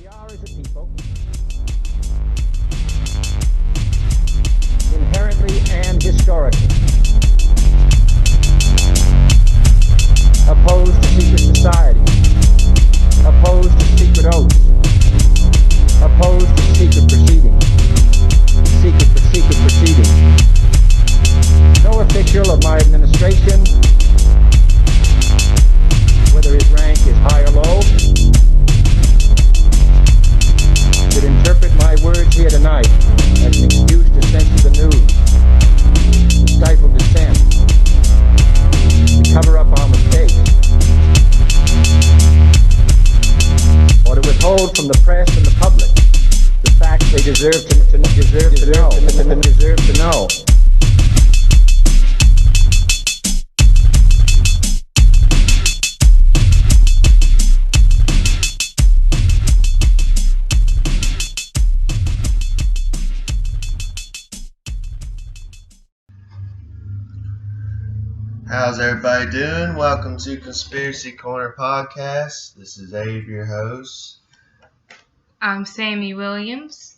We are, as a people, inherently and historically opposed to secret society, opposed to secret oaths, opposed to secret proceedings, secret proceedings. No official of my administration, whether his rank is high or low, should interpret my words here tonight as an excuse to censor the news, to stifle dissent, to cover up our mistakes, or to withhold from the press and the public the facts they deserve to know. How's everybody doing? Welcome to Conspiracy Corner Podcast. This is Abe, your host. I'm Sammy Williams.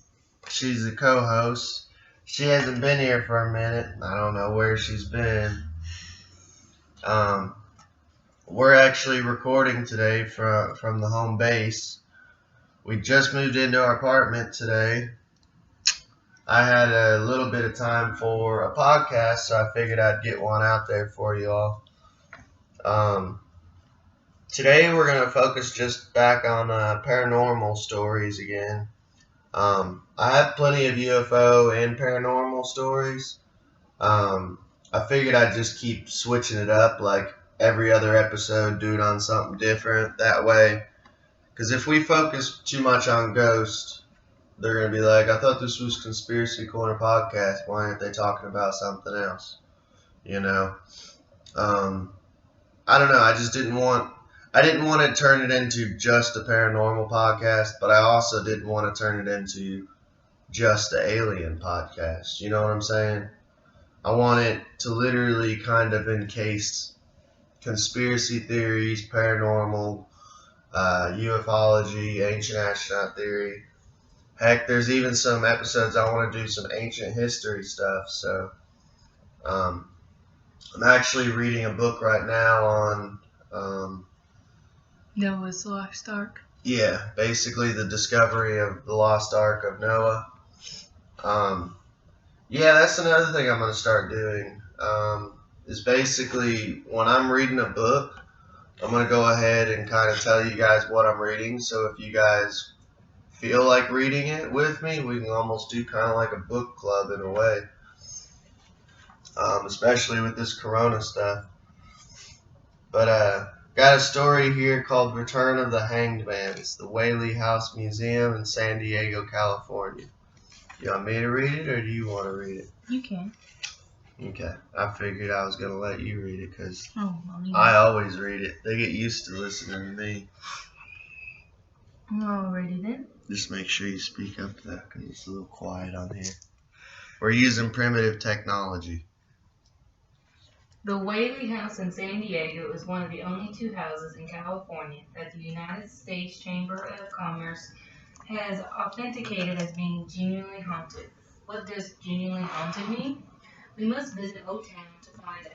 She's the co-host. She hasn't been here for a minute. I don't know where she's been. We're actually recording today from the home base. We just moved into our apartment today. I had a little bit of time for a podcast, so I figured I'd get one out there for you all. Today we're going to focus just back on paranormal stories again. I have plenty of UFO and paranormal stories. I figured I'd just keep switching it up, like every other episode, do it on something different that way. Because if we focus too much on ghosts, they're going to be like, I thought this was Conspiracy Corner Podcast. Why aren't they talking about something else? You know? I don't know. I didn't want to turn it into just a paranormal podcast, but I also didn't want to turn it into just an alien podcast. You know what I'm saying? I want it to literally kind of encase conspiracy theories, paranormal, ufology, ancient astronaut theory. Heck, there's even some episodes I want to do some ancient history stuff. So, I'm actually reading a book right now on Noah's Lost Ark. Yeah, basically the discovery of the lost Ark of Noah. Yeah, that's another thing I'm going to start doing. Is basically when I'm reading a book, I'm going to go ahead and kind of tell you guys what I'm reading. So if you guys feel like reading it with me, we can almost do kind of like a book club in a way. Especially with this Corona stuff. But got a story here called Return of the Hanged Man. It's the Whaley House Museum in San Diego, California. You want me to read it, or do you want to read it? You can. Okay. I figured I was going to let you read it, because I always read it. They get used to listening to me. Alrighty then. Just make sure you speak up to that, because it's a little quiet on here. We're using primitive technology. The Whaley House in San Diego is one of the only two houses in California that the United States Chamber of Commerce has authenticated as being genuinely haunted. What does genuinely haunted mean? We must visit Old Town to find out.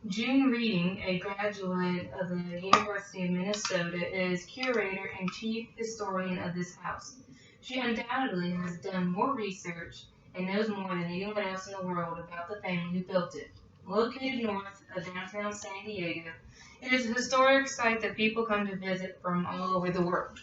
June Reading, a graduate of the University of Minnesota, is curator and chief historian of this house. She undoubtedly has done more research and knows more than anyone else in the world about the family who built it. Located north of downtown San Diego, it is a historic site that people come to visit from all over the world.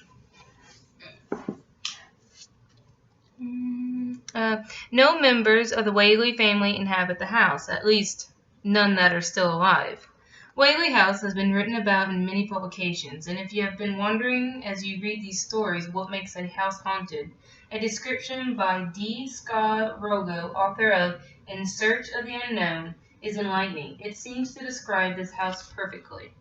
No members of the Whaley family inhabit the house, at least none that are still alive. Whaley House has been written about in many publications, and if you have been wondering as you read these stories what makes a house haunted, a description by D. Scott Rogo, author of In Search of the Unknown, is enlightening. It seems to describe this house perfectly.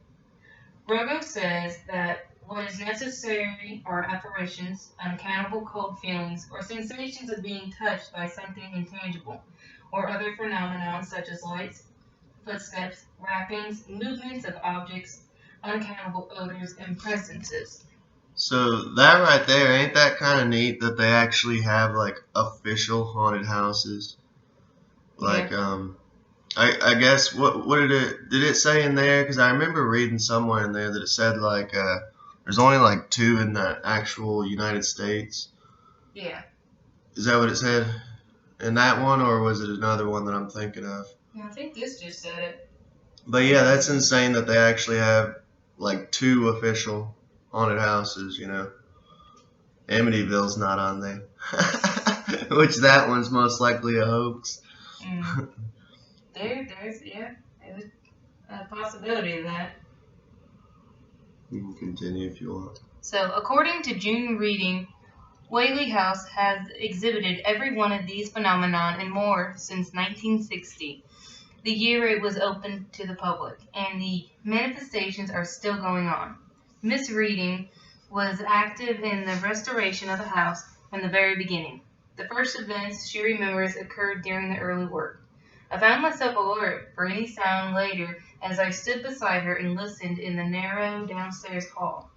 Rogo says that what is necessary are apparitions, unaccountable cold feelings, or sensations of being touched by something intangible, or other phenomena such as lights, footsteps, rappings, movements of objects, uncountable odors, and presences. So that right there, ain't that kind of neat that they actually have like official haunted houses? Like, Yeah. I guess what did it say in there? Because I remember reading somewhere in there that it said like there's only like two in the actual United States. Yeah. Is that what it said in that one, or was it another one that I'm thinking of? I think this just said it. But yeah, that's insane that they actually have like two official haunted houses. Amityville's not on there, which that one's most likely a hoax. Mm. There's a possibility of that. You can continue if you want. So, according to June Reading, Whaley House has exhibited every one of these phenomena and more since 1960, the year it was opened to the public, and the manifestations are still going on. Miss Reading was active in the restoration of the house from the very beginning. The first events she remembers occurred during the early work. I found myself alert for any sound later as I stood beside her and listened in the narrow downstairs hall.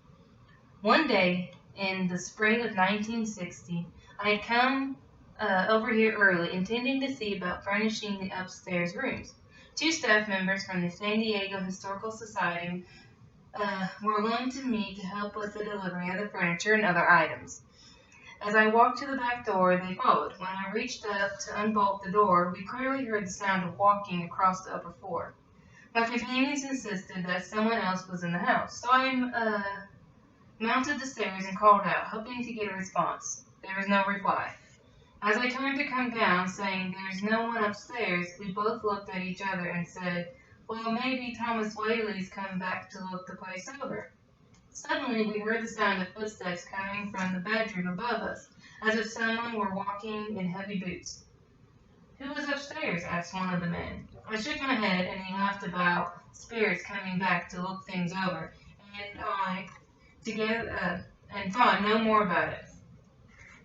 One day, in the spring of 1960, I had come over here early, intending to see about furnishing the upstairs rooms. Two staff members from the San Diego Historical Society were going to meet to help with the delivery of the furniture and other items. As I walked to the back door, they followed. When I reached up to unbolt the door, we clearly heard the sound of walking across the upper floor. My companions insisted that someone else was in the house, so I mounted the stairs and called out, hoping to get a response. There was no reply. As I turned to come down, saying there's no one upstairs, we both looked at each other and said, well, maybe Thomas Whaley's come back to look the place over. Suddenly, we heard the sound of footsteps coming from the bedroom above us, as if someone were walking in heavy boots. Who was upstairs? Asked one of the men. I shook my head, and he laughed about spirits coming back to look things over, and I together and thought no more about it.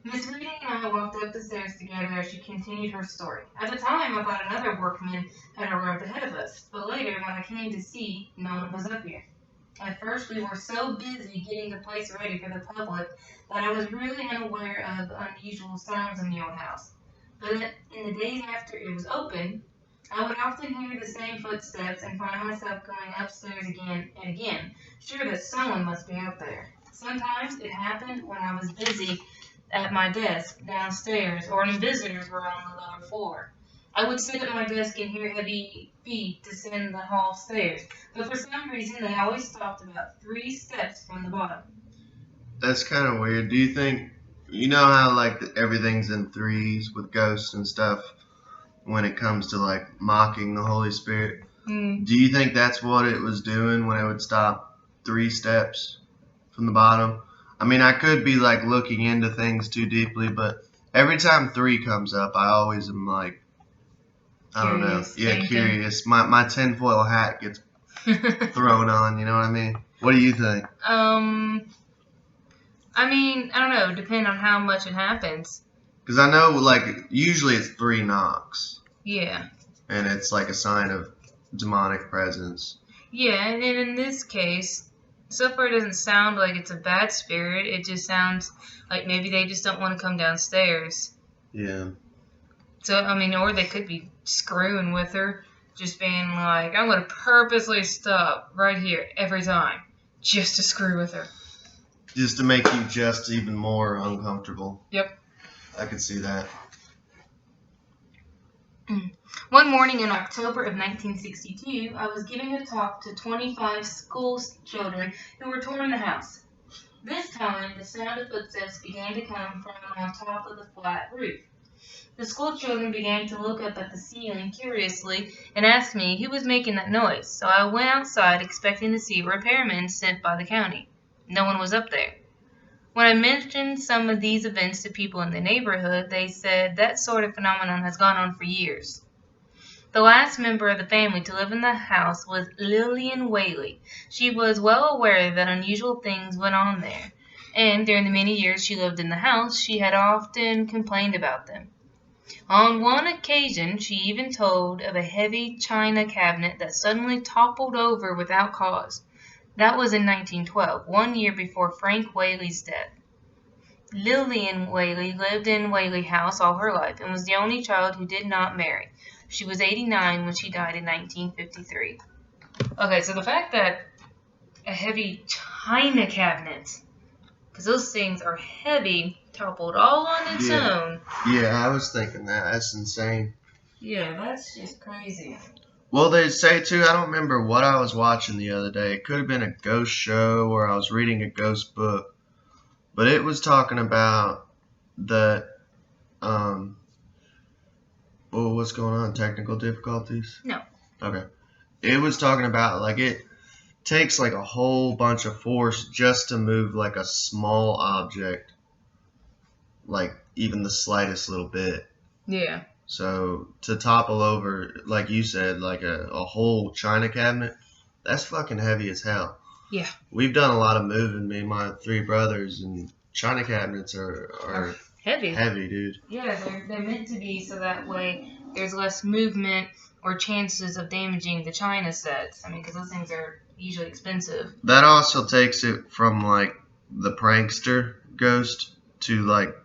Miss Reading and I walked up the stairs together as she continued her story. At the time, I thought another workman had arrived ahead of us, but later, when I came to see, no one was up here. At first, we were so busy getting the place ready for the public that I was really unaware of unusual sounds in the old house. But in the days after it was open, I would often hear the same footsteps and find myself going upstairs again and again, sure that someone must be out there. Sometimes it happened when I was busy at my desk downstairs or when visitors were on the lower floor. I would sit at my desk and hear heavy feet descend the hall stairs, but for some reason they always stopped about 3 steps from the bottom. That's kind of weird. Do you think, how like everything's in threes with ghosts and stuff when it comes to like mocking the Holy Spirit? Do you think that's what it was doing when it would stop 3 steps from the bottom? I mean, I could be like looking into things too deeply, but every time 3 comes up, I always am like, I don't know. Yeah, curious. My tinfoil hat gets thrown on, you know what I mean? What do you think? I mean, I don't know, depending on how much it happens. Because I know, like, usually it's 3 knocks. Yeah. And it's like a sign of demonic presence. Yeah, and in this case, so far it doesn't sound like it's a bad spirit. It just sounds like maybe they just don't want to come downstairs. Yeah. So, I mean, or they could be screwing with her, just being like, I'm going to purposely stop right here every time, just to screw with her. Just to make you just even more uncomfortable. Yep. I could see that. One morning in October of 1962, I was giving a talk to 25 school children who were touring the house. This time, the sound of footsteps began to come from on top of the flat roof. The school children began to look up at the ceiling curiously and asked me who was making that noise, so I went outside expecting to see a repairman sent by the county. No one was up there. When I mentioned some of these events to people in the neighborhood, they said that sort of phenomenon has gone on for years. The last member of the family to live in the house was Lillian Whaley. She was well aware that unusual things went on there, and during the many years she lived in the house, she had often complained about them. On one occasion, she even told of a heavy china cabinet that suddenly toppled over without cause. That was in 1912, 1 year before Frank Whaley's death. Lillian Whaley lived in Whaley House all her life and was the only child who did not marry. She was 89 when she died in 1953. Okay, so the fact that a heavy china cabinet, because those things are heavy, toppled all on its own. Yeah, I was thinking that. That's insane. Yeah, that's just crazy. Well, they say too, I don't remember what I was watching the other day. It could have been a ghost show or I was reading a ghost book. But it was talking about that, well, what's going on? Technical difficulties? No. Okay. It was talking about, like, it takes, like, a whole bunch of force just to move, like, a small object. Like, even the slightest little bit. Yeah. So, to topple over, like you said, like a whole china cabinet, that's fucking heavy as hell. Yeah. We've done a lot of moving, me and my 3 brothers, and china cabinets are heavy. heavy, dude. Yeah, they're meant to be so that way there's less movement or chances of damaging the china sets. I mean, because those things are usually expensive. That also takes it from, like, the prankster ghost to, like,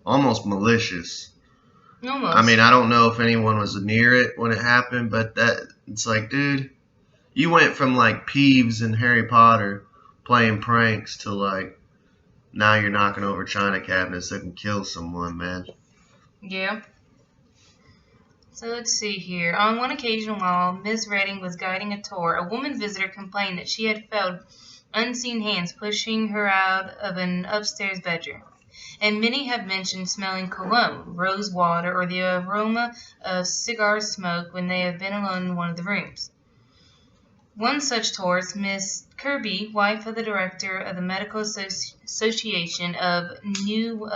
almost malicious. Almost. I mean, I don't know if anyone was near it when it happened, but it's like, dude, you went from, like, Peeves and Harry Potter playing pranks to, like, now you're knocking over china cabinets that can kill someone, man. Yeah. So let's see here. On one occasion while Miss Redding was guiding a tour, a woman visitor complained that she had felt unseen hands pushing her out of an upstairs bedroom. And many have mentioned smelling cologne, rose water, or the aroma of cigar smoke when they have been alone in one of the rooms. One such tourist, Miss Kirby, wife of the director of the Medical Association of New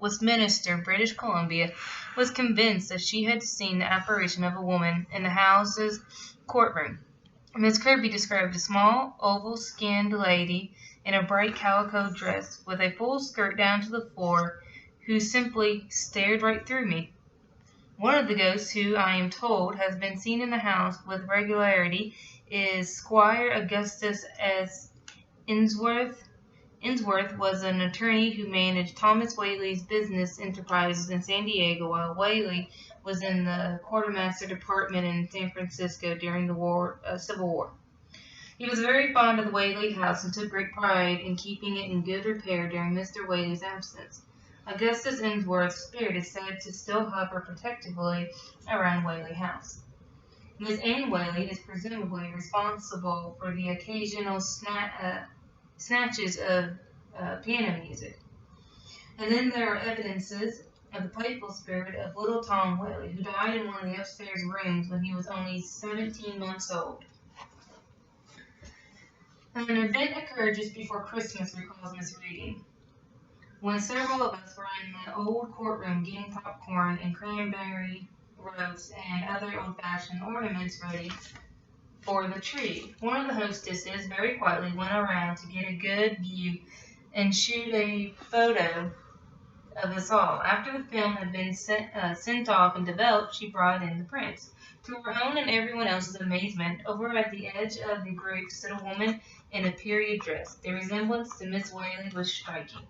Westminster, British Columbia, was convinced that she had seen the apparition of a woman in the house's courtroom. Miss Kirby described a small, oval-skinned lady in a bright calico dress with a full skirt down to the floor who simply stared right through me. One of the ghosts who, I am told, has been seen in the house with regularity is Squire Augustus S. Insworth. Insworth was an attorney who managed Thomas Whaley's business enterprises in San Diego while Whaley was in the quartermaster department in San Francisco during the Civil War. He was very fond of the Whaley house and took great pride in keeping it in good repair during Mr. Whaley's absence. Augustus Insworth's spirit is said to still hover protectively around Whaley House. Miss Anne Whaley is presumably responsible for the occasional snatches of piano music. And then there are evidences of the playful spirit of little Tom Whaley, who died in one of the upstairs rooms when he was only 17 months old. An event occurred just before Christmas, recalls Miss Reading, when several of us were in the old courtroom getting popcorn and cranberry roast and other old-fashioned ornaments ready for the tree. One of the hostesses very quietly went around to get a good view and shoot a photo of us all. After the film had been sent off and developed, she brought in the prints. To her own and everyone else's amazement, over at the edge of the group stood a woman in a period dress. The resemblance to Miss Whaley was striking.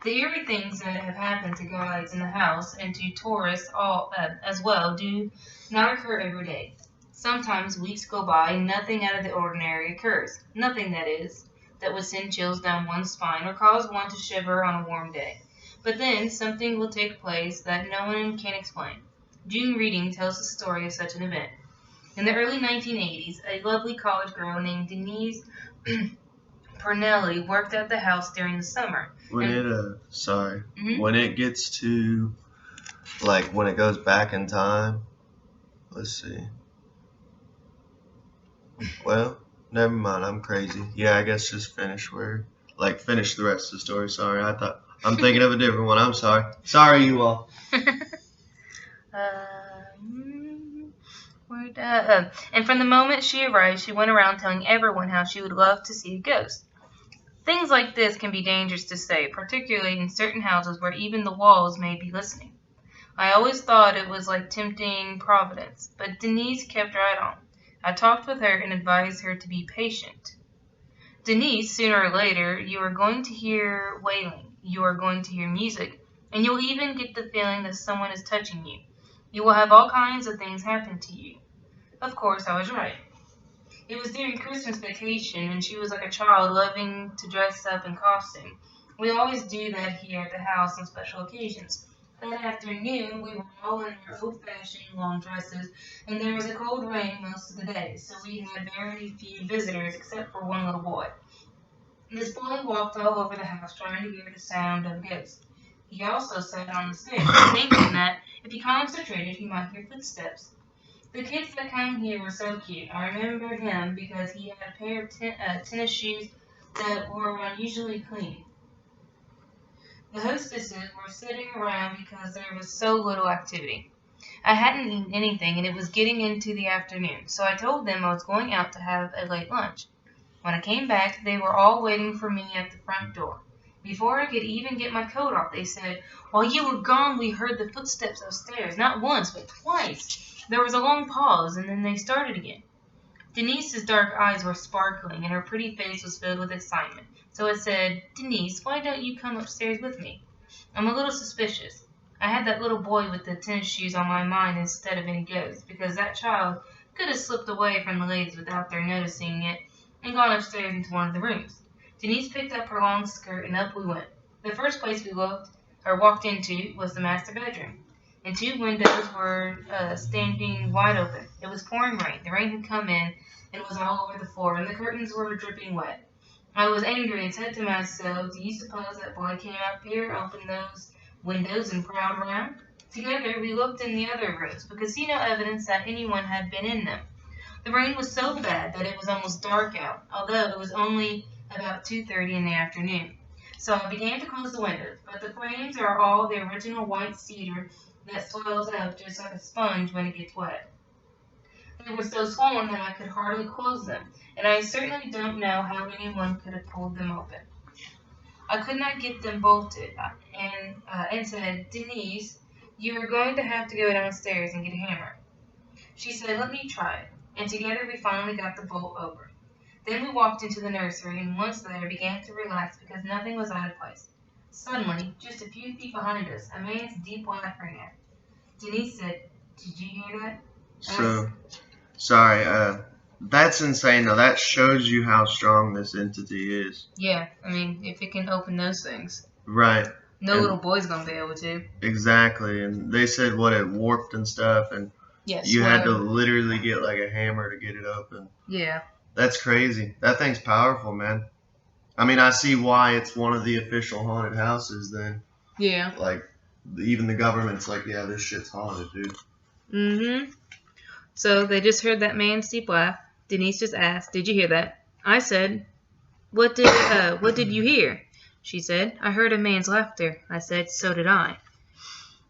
The eerie things that have happened to guides in the house and to tourists as well do not occur every day. Sometimes weeks go by and nothing out of the ordinary occurs. Nothing, that is, that would send chills down one's spine or cause one to shiver on a warm day. But then something will take place that no one can explain. June Reading tells the story of such an event. In the early 1980s, a lovely college girl named Denise Pernelli worked at the house during the summer. When it gets to, like, when it goes back in time, let's see. Well, never mind, I'm crazy. Yeah, I guess just finish the rest of the story. Sorry, I'm thinking of a different one. I'm sorry. Sorry, you all. And from the moment she arrived, she went around telling everyone how she would love to see a ghost. Things like this can be dangerous to say, particularly in certain houses where even the walls may be listening. I always thought it was like tempting Providence, but Denise kept right on. I talked with her and advised her to be patient. Denise, sooner or later, you are going to hear wailing, you are going to hear music, and you'll even get the feeling that someone is touching you. You will have all kinds of things happen to you. Of course, I was right. It was during Christmas vacation, and she was like a child, loving to dress up in costume. We always do that here at the house on special occasions. That afternoon, we were all in our old-fashioned long dresses, and there was a cold rain most of the day, so we had very few visitors except for one little boy. This boy walked all over the house trying to hear the sound of a ghost. He also sat on the stairs, thinking that if he concentrated, he might hear footsteps. The kids that come here were so cute. I remember him because he had a pair of tennis shoes that were unusually clean. The hostesses were sitting around because there was so little activity. I hadn't eaten anything and it was getting into the afternoon, so I told them I was going out to have a late lunch. When I came back, they were all waiting for me at the front door. Before I could even get my coat off, they said, "While you were gone, we heard the footsteps upstairs, not once, but twice." There was a long pause, and then they started again. Denise's dark eyes were sparkling, and her pretty face was filled with excitement. So I said, "Denise, why don't you come upstairs with me? I'm a little suspicious. I had that little boy with the tennis shoes on my mind instead of any ghost, because that child could have slipped away from the ladies without their noticing it and gone upstairs into one of the rooms." Denise picked up her long skirt, and up we went. The first place we walked into was the master bedroom, and two windows were standing wide open. It was pouring rain. The rain had come in and was all over the floor, and the curtains were dripping wet. I was angry and said to myself, "Do you suppose that boy came up here, opened those windows, and prowled around?" Together we looked in the other rooms, but could see no evidence that anyone had been in them. The rain was so bad that it was almost dark out, although it was only about 2:30 in the afternoon. So I began to close the windows, but the frames are all the original white cedar that swells up just like a sponge when it gets wet. They were so swollen that I could hardly close them, and I certainly don't know how anyone could have pulled them open. I could not get them bolted, and said, "Denise, you are going to have to go downstairs and get a hammer." She said, "Let me try it," and together we finally got the bolt open. Then we walked into the nursery, and once there began to relax because nothing was out of place. Suddenly, just a few feet behind us, a man's deep laugh rang out. Denise said, "Did you hear that?" Sorry, that's insane though. That shows you how strong this entity is. Yeah, I mean, if it can open those things. Right. No little boy's gonna be able to. Exactly, and they said it warped and stuff, and Yes. you had to literally get like a hammer to get it open. Yeah. That's crazy. That thing's powerful, man. I mean, I see why it's one of the official haunted houses then. Yeah. Like, even the government's like, yeah, this shit's haunted, dude. Mm-hmm. So they just heard that man's deep laugh. Denise just asked, "Did you hear that?" I said, what did you hear?" She said, "I heard a man's laughter." I said, "So did I."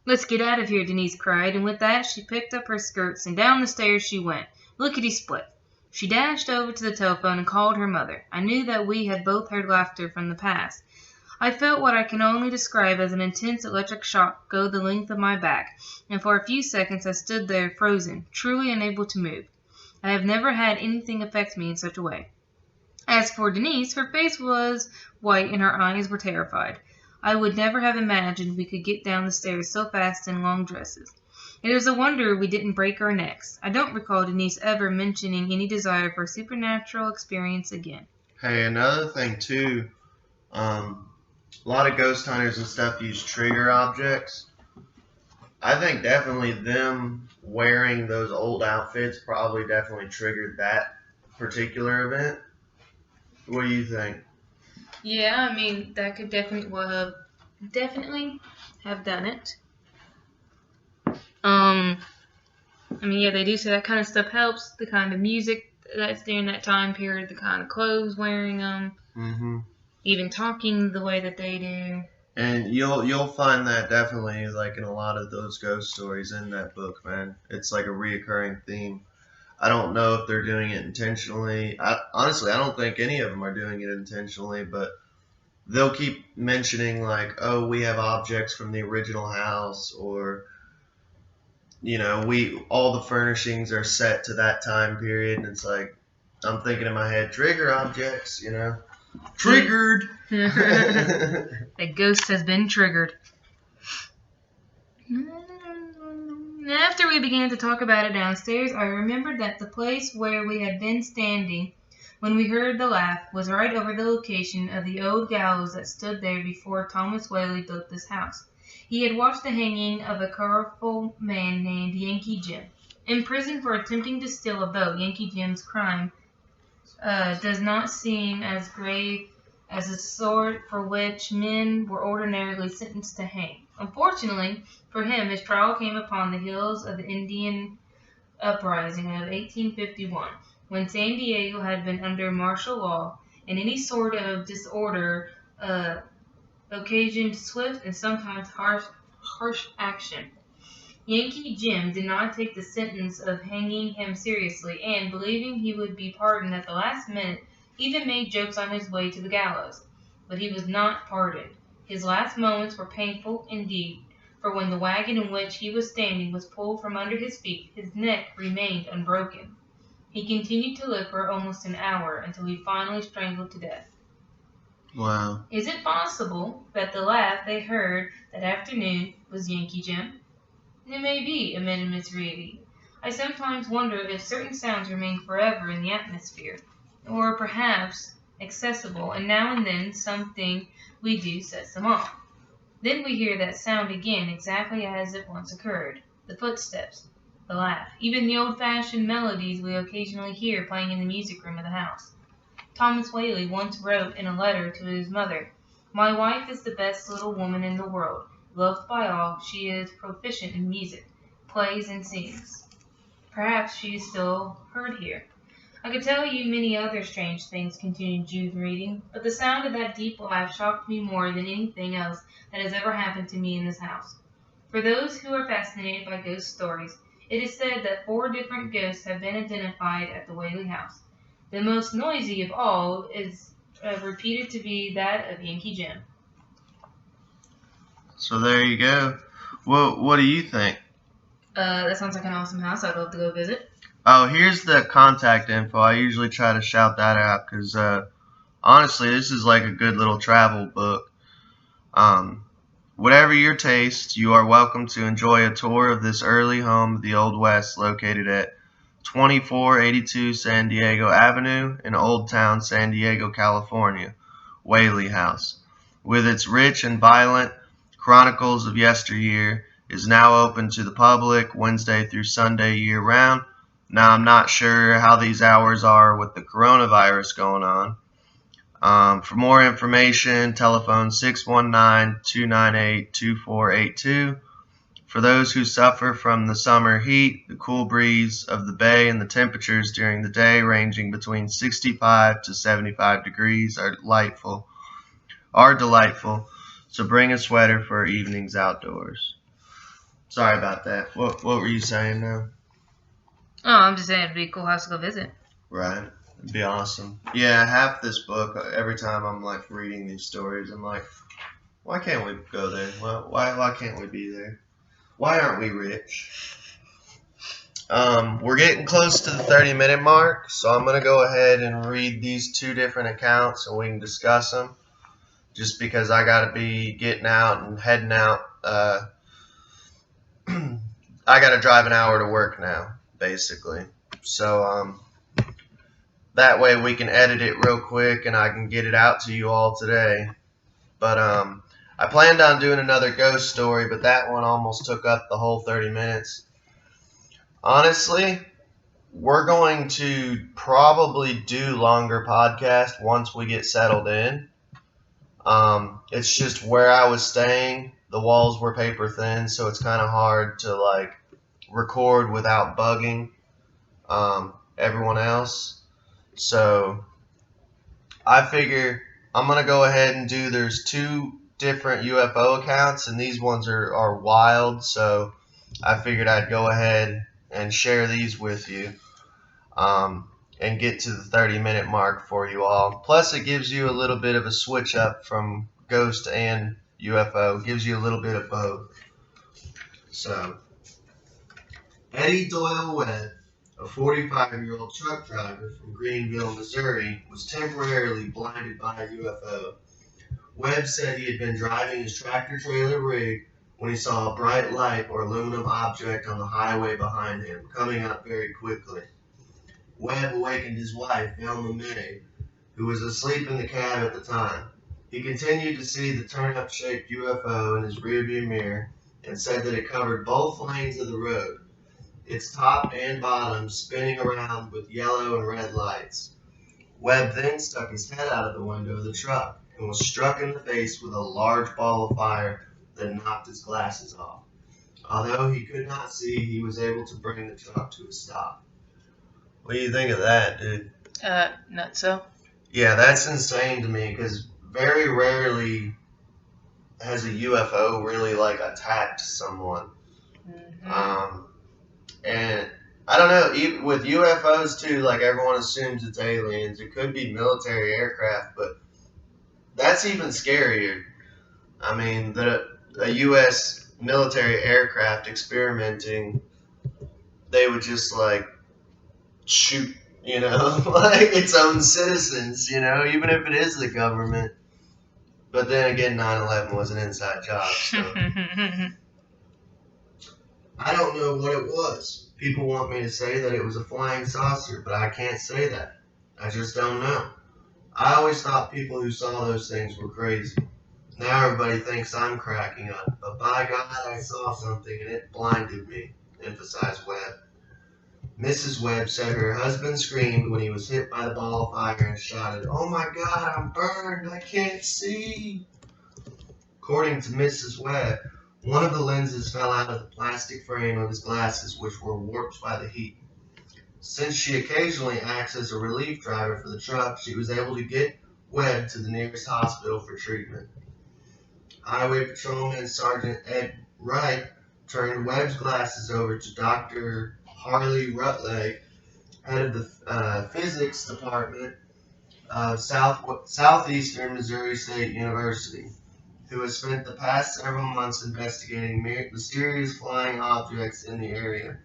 "Let's get out of here," Denise cried, and with that she picked up her skirts and down the stairs she went, lickety-split. She dashed over to the telephone and called her mother. I knew that we had both heard laughter from the past. I felt what I can only describe as an intense electric shock go the length of my back, and for a few seconds I stood there frozen, truly unable to move. I have never had anything affect me in such a way. As for Denise, her face was white and her eyes were terrified. I would never have imagined we could get down the stairs so fast in long dresses. It is a wonder we didn't break our necks. I don't recall Denise ever mentioning any desire for supernatural experience again. Hey, another thing too, a lot of ghost hunters and stuff use trigger objects. I think definitely them wearing those old outfits probably definitely triggered that particular event. What do you think? Yeah, I mean, that could definitely have done it. I mean, yeah, they do say that kind of stuff helps. The kind of music that's during that time period, the kind of clothes wearing them, even talking the way that they do. And you'll find that definitely like in a lot of those ghost stories in that book, man. It's like a reoccurring theme. I don't know if they're doing it intentionally. Honestly, I don't think any of them are doing it intentionally, but they'll keep mentioning like, oh, we have objects from the original house, or all the furnishings are set to that time period, and it's like I'm thinking in my head, trigger objects, triggered. The ghost has been triggered. After we began to talk about it downstairs, I remembered that the place where we had been standing when we heard the laugh was right over the location of the old gallows that stood there before Thomas Whaley built this house. He had watched the hanging of a colorful man named Yankee Jim. In prison for attempting to steal a boat, Yankee Jim's crime does not seem as grave as the sort for which men were ordinarily sentenced to hang. Unfortunately for him, his trial came upon the heels of the Indian uprising of 1851, when San Diego had been under martial law, and any sort of disorder occasioned swift and sometimes harsh action. Yankee Jim did not take the sentence of hanging him seriously, and, believing he would be pardoned at the last minute, even made jokes on his way to the gallows. But he was not pardoned. His last moments were painful indeed, for when the wagon in which he was standing was pulled from under his feet, his neck remained unbroken. He continued to live for almost an hour until he finally strangled to death. Wow. Is it possible that the laugh they heard that afternoon was Yankee Jim? It may be, admitted Miss Reedy. I sometimes wonder if certain sounds remain forever in the atmosphere, or perhaps accessible, and now and then something we do sets them off. Then we hear that sound again exactly as it once occurred. The footsteps, the laugh, even the old-fashioned melodies we occasionally hear playing in the music room of the house. Thomas Whaley once wrote in a letter to his mother, "My wife is the best little woman in the world. Loved by all, she is proficient in music, plays and sings. Perhaps she is still heard here. I could tell you many other strange things," continued Jude reading, "but the sound of that deep laugh shocked me more than anything else that has ever happened to me in this house." For those who are fascinated by ghost stories, it is said that 4 different ghosts have been identified at the Whaley house. The most noisy of all is reputed to be that of Yankee Jim. So there you go. What do you think? That sounds like an awesome house. I'd love to go visit. Oh, here's the contact info. I usually try to shout that out because honestly, this is like a good little travel book. Whatever your taste, you are welcome to enjoy a tour of this early home of the Old West located at 2482 San Diego Avenue in Old Town, San Diego, California, Whaley House. With its rich and violent chronicles of yesteryear, is now open to the public Wednesday through Sunday year-round. Now, I'm not sure how these hours are with the coronavirus going on. For more information, telephone 619-298-2482. For those who suffer from the summer heat, the cool breeze of the bay and the temperatures during the day ranging between 65 to 75 degrees are delightful. So bring a sweater for evenings outdoors. Sorry about that. What were you saying now? Oh, I'm just saying it'd be a cool house to go visit. Right. It'd be awesome. Yeah, half this book, every time I'm like reading these stories, I'm like, why can't we go there? Well, why can't we be there? Why aren't we rich? We're getting close to the 30-minute mark, so I'm going to go ahead and read these 2 different accounts and we can discuss them. Just because I got to be getting out and heading out. I got to drive an hour to work now, basically. So that way we can edit it real quick and I can get it out to you all today. But I planned on doing another ghost story, but that one almost took up the whole 30 minutes. Honestly, we're going to probably do longer podcasts once we get settled in. It's just where I was staying. The walls were paper thin, so it's kind of hard to like record without bugging everyone else. So I figure I'm going to go ahead and do, there's 2 different UFO accounts, and these ones are wild, so I figured I'd go ahead and share these with you and get to the 30-minute mark for you all. Plus, it gives you a little bit of a switch up from ghost and UFO. It gives you a little bit of both. So, Eddie Doyle Webb, a 45-year-old truck driver from Greenville, Missouri, was temporarily blinded by a UFO. Webb said he had been driving his tractor-trailer rig when he saw a bright light or aluminum object on the highway behind him, coming up very quickly. Webb awakened his wife, Velma May, who was asleep in the cab at the time. He continued to see the turnip-shaped UFO in his rearview mirror and said that it covered both lanes of the road, its top and bottom spinning around with yellow and red lights. Webb then stuck his head out of the window of the truck and was struck in the face with a large ball of fire that knocked his glasses off. Although he could not see, he was able to bring the truck to a stop. What do you think of that, dude? Nutso. Yeah, that's insane to me because very rarely has a UFO really like attacked someone. Mm-hmm. And I don't know, even with UFOs too, like everyone assumes it's aliens. It could be military aircraft, but that's even scarier. I mean, a U.S. military aircraft experimenting, they would just like shoot, like its own citizens, even if it is the government. But then again, 9/11 was an inside job, so I don't know what it was. People want me to say that it was a flying saucer, but I can't say that. I just don't know. I always thought people who saw those things were crazy. Now everybody thinks I'm cracking up, but by God, I saw something and it blinded me, emphasized Webb. Mrs. Webb said her husband screamed when he was hit by the ball of fire and shouted, "Oh my God, I'm burned, I can't see." According to Mrs. Webb, one of the lenses fell out of the plastic frame of his glasses, which were warped by the heat. Since she occasionally acts as a relief driver for the truck, she was able to get Webb to the nearest hospital for treatment. Highway Patrolman Sergeant Ed Wright turned Webb's glasses over to Dr. Harley Rutledge, head of the physics department of Southeastern Missouri State University, who has spent the past several months investigating mysterious flying objects in the area.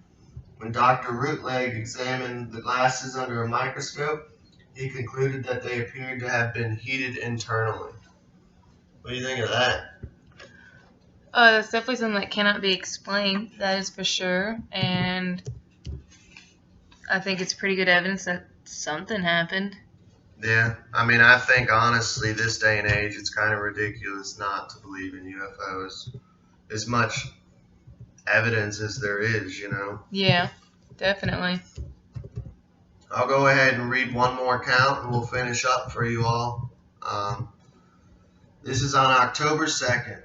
When Dr. Rutledge examined the glasses under a microscope, he concluded that they appeared to have been heated internally. What do you think of that? That's definitely something that cannot be explained. That is for sure. And I think it's pretty good evidence that something happened. Yeah, I mean, I think honestly, this day and age, it's kind of ridiculous not to believe in UFOs. As much evidence as there is, Yeah, definitely. I'll go ahead and read one more account and we'll finish up for you all. This is on October 2nd.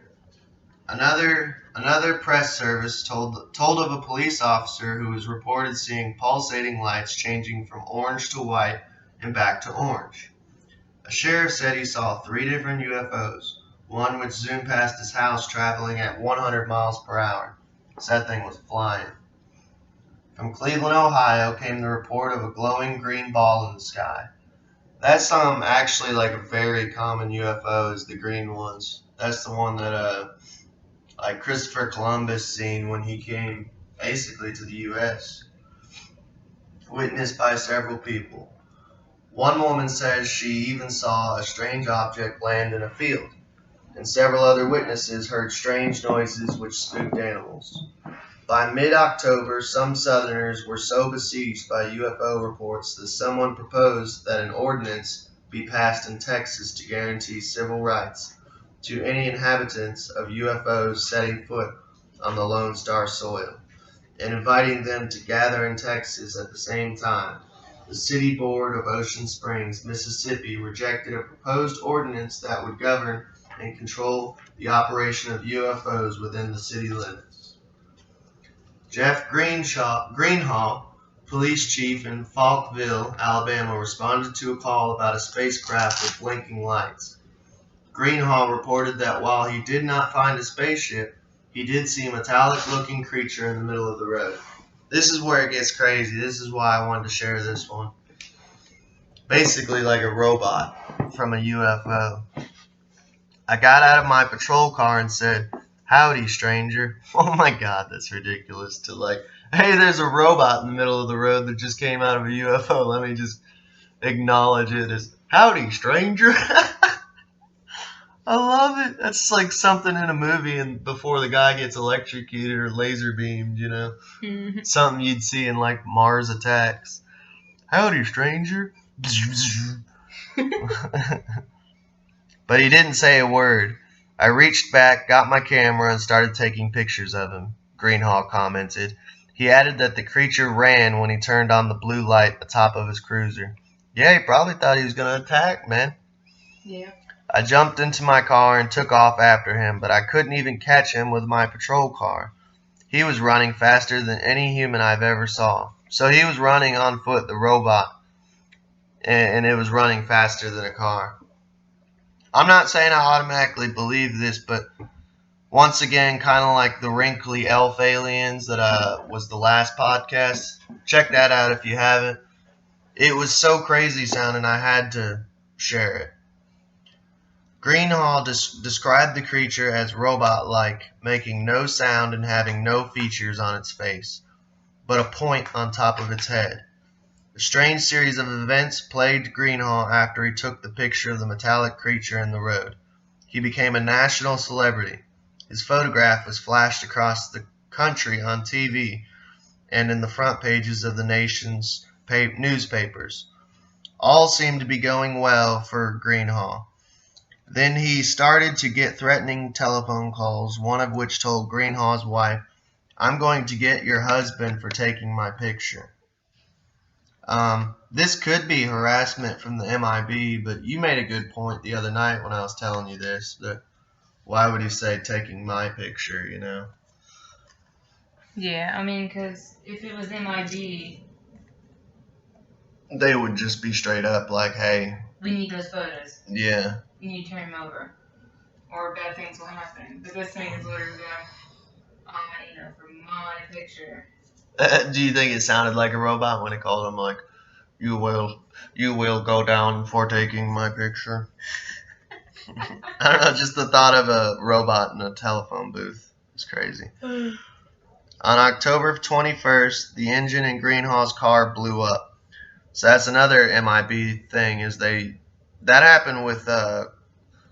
Another press service told of a police officer who was reported seeing pulsating lights changing from orange to white and back to orange. A sheriff said he saw 3 different UFOs, one which zoomed past his house traveling at 100 miles per hour. So that thing was flying. From Cleveland, Ohio came the report of a glowing green ball in the sky. That's actually like a very common UFO is the green ones. That's the one that like Christopher Columbus seen when he came basically to the U.S. Witnessed by several people. One woman says she even saw a strange object land in a field, and several other witnesses heard strange noises which spooked animals. By mid-October, some Southerners were so besieged by UFO reports that someone proposed that an ordinance be passed in Texas to guarantee civil rights to any inhabitants of UFOs setting foot on the Lone Star soil, and inviting them to gather in Texas at the same time. The City Board of Ocean Springs, Mississippi, rejected a proposed ordinance that would govern and control the operation of UFOs within the city limits. Jeff Greenhall, police chief in Falkville, Alabama, responded to a call about a spacecraft with blinking lights. Greenhall reported that while he did not find a spaceship, he did see a metallic-looking creature in the middle of the road. This is where it gets crazy. This is why I wanted to share this one. Basically like a robot from a UFO. I got out of my patrol car and said, "Howdy, stranger." Oh my God, that's ridiculous to Hey, there's a robot in the middle of the road that just came out of a UFO. Let me just acknowledge it as, howdy, stranger. I love it. That's like something in a movie and before the guy gets electrocuted or laser beamed, you know? Something you'd see in like Mars Attacks. Howdy, stranger. But he didn't say a word. I reached back, got my camera, and started taking pictures of him, Greenhall commented. He added that the creature ran when he turned on the blue light atop of his cruiser. Yeah, he probably thought he was going to attack, man. Yeah. I jumped into my car and took off after him, but I couldn't even catch him with my patrol car. He was running faster than any human I've ever saw. So he was running on foot, the robot, and it was running faster than a car. I'm not saying I automatically believe this, but once again, kind of like the wrinkly elf aliens that was the last podcast. Check that out if you haven't. It was so crazy sounding, I had to share it. Greenhall described the creature as robot-like, making no sound and having no features on its face, but a point on top of its head. A strange series of events plagued Greenhall after he took the picture of the metallic creature in the road. He became a national celebrity. His photograph was flashed across the country on TV and in the front pages of the nation's newspapers. All seemed to be going well for Greenhall. Then he started to get threatening telephone calls, one of which told Greenhall's wife, "I'm going to get your husband for taking my picture." This could be harassment from the MIB, but you made a good point the other night when I was telling you this, that why would he say taking my picture, you know? Yeah, I mean, because if it was MIB, They would just be straight up like, hey. We need those photos. Yeah. You need to turn him over. Or bad things will happen. The best thing is literally going, for my picture. Do you think it sounded like a robot when it called him like, you will go down for taking my picture? I don't know, just the thought of a robot in a telephone booth is crazy. On October 21st, the engine in Greenhall's car blew up. So that's another MIB thing, is that happened with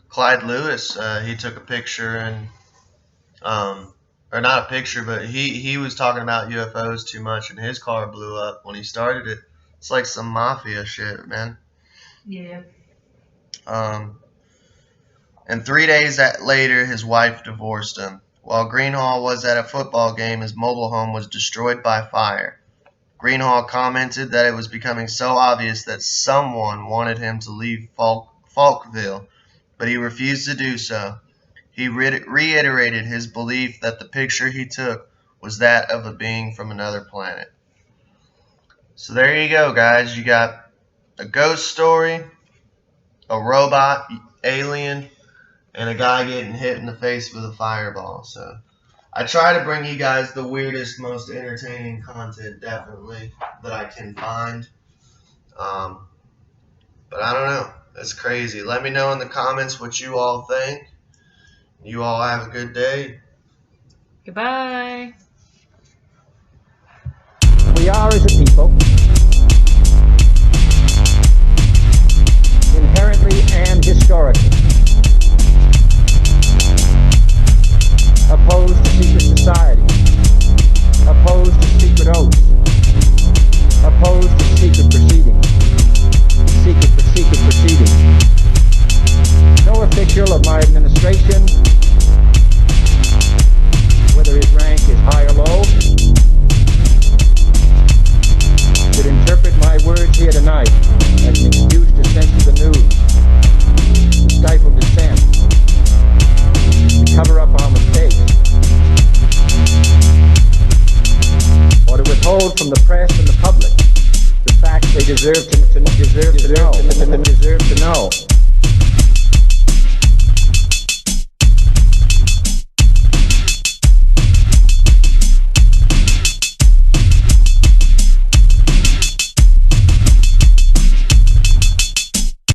Clyde Lewis. He took a picture and or not a picture, but he was talking about UFOs too much, and his car blew up when he started it. It's like some mafia shit, man. Yeah. And 3 days later, his wife divorced him. While Greenhall was at a football game, his mobile home was destroyed by fire. Greenhall commented that it was becoming so obvious that someone wanted him to leave Falkville, but he refused to do so. He reiterated his belief that the picture he took was that of a being from another planet. So there you go, guys. You got a ghost story, a robot, alien, and a guy getting hit in the face with a fireball. So I try to bring you guys the weirdest, most entertaining content, definitely, that I can find. But I don't know. It's crazy. Let me know in the comments what you all think. You all have a good day. Goodbye. We are, as a people, inherently and historically opposed to secret society, opposed to secret oaths, opposed to secret proceedings, secret proceedings. No official of my administration, whether his rank is high or low, should interpret my words here tonight as an excuse to censor the news, to stifle dissent, to cover up our mistakes, or to withhold from the press and the public the facts they deserve to know.